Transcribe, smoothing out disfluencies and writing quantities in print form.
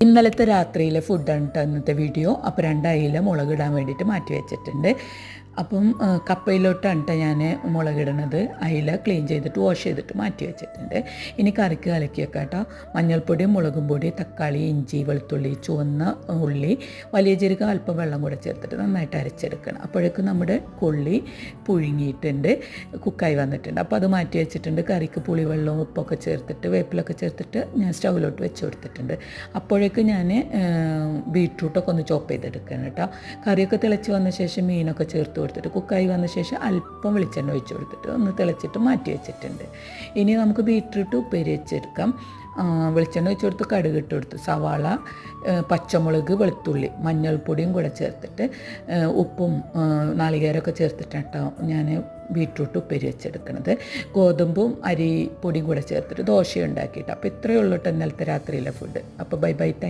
ഇന്നലത്തെ രാത്രിയിലെ ഫുഡാണ് കേട്ടോ ഇന്നത്തെ വീഡിയോ. അപ്പോൾ 2 അയില മുളകിടാൻ വേണ്ടിയിട്ട് മാറ്റി വെച്ചിട്ടുണ്ട്. അപ്പം കപ്പയിലോട്ടാണ് കേട്ടോ ഞാൻ മുളകിടുന്നത്. അയില ക്ലീൻ ചെയ്തിട്ട് വാഷ് ചെയ്തിട്ട് മാറ്റി വെച്ചിട്ടുണ്ട്. ഇനി കറിക്ക് കലക്കി വെക്കാം കേട്ടോ. മഞ്ഞൾപ്പൊടി, മുളകും പൊടി, തക്കാളി, ഇഞ്ചി, വെളുത്തുള്ളി, ചുവന്ന ഉള്ളി, വലിയ ജീരകം, അല്പം വെള്ളം കൂടെ ചേർത്തിട്ട് നന്നായിട്ട് അരച്ചെടുക്കണം. അപ്പോഴേക്കും നമ്മുടെ കൊള്ളി പുഴുങ്ങിയിട്ടുണ്ട്, കുക്കായി വന്നിട്ടുണ്ട്. അപ്പോൾ അത് മാറ്റി വെച്ചിട്ടുണ്ട്. കറിക്ക് പുളിവെള്ളവും ഉപ്പൊക്കെ ചേർത്തിട്ട് വേപ്പിലൊക്കെ ചേർത്തിട്ട് ഞാൻ സ്റ്റൗവിലോട്ട് വെച്ച് കൊടുത്തിട്ടുണ്ട്. അപ്പോഴേക്കും ഞാൻ ബീട്രൂട്ടൊക്കെ ഒന്ന് ചോപ്പ് ചെയ്തെടുക്കണം കേട്ടോ. കറിയൊക്കെ തിളച്ച് വന്ന ശേഷം മീനൊക്കെ ചേർത്ത് കൊടുത്തിട്ട് കുക്കായി വന്ന ശേഷം അല്പം വെളിച്ചെണ്ണ ഒഴിച്ച് കൊടുത്തിട്ട് ഒന്ന് തിളച്ചിട്ട് മാറ്റി വെച്ചിട്ടുണ്ട്. ഇനി നമുക്ക് ബീട്രൂട്ട് ഉപ്പേരി വെച്ചെടുക്കാം. വെളിച്ചെണ്ണ ഒഴിച്ച് കൊടുത്ത് കടുക് ഇട്ട് കൊടുത്ത് സവാള, പച്ചമുളക്, വെളുത്തുള്ളി, മഞ്ഞൾപ്പൊടിയും കൂടെ ചേർത്തിട്ട് ഉപ്പും നാളികേരമൊക്കെ ചേർത്തിട്ടാണ് കേട്ടോ ഞാൻ ബീട്രൂട്ട് ഉപ്പേരി വെച്ചെടുക്കുന്നത്. ഗോതമ്പും അരിപ്പൊടിയും കൂടെ ചേർത്തിട്ട് ദോശ ഉണ്ടാക്കിയിട്ട്. അപ്പോൾ ഇത്രയേ ഉള്ളൂ കേട്ടോ ഇന്നലത്തെ രാത്രിയിലെ ഫുഡ്. അപ്പോൾ ബൈ ബൈ.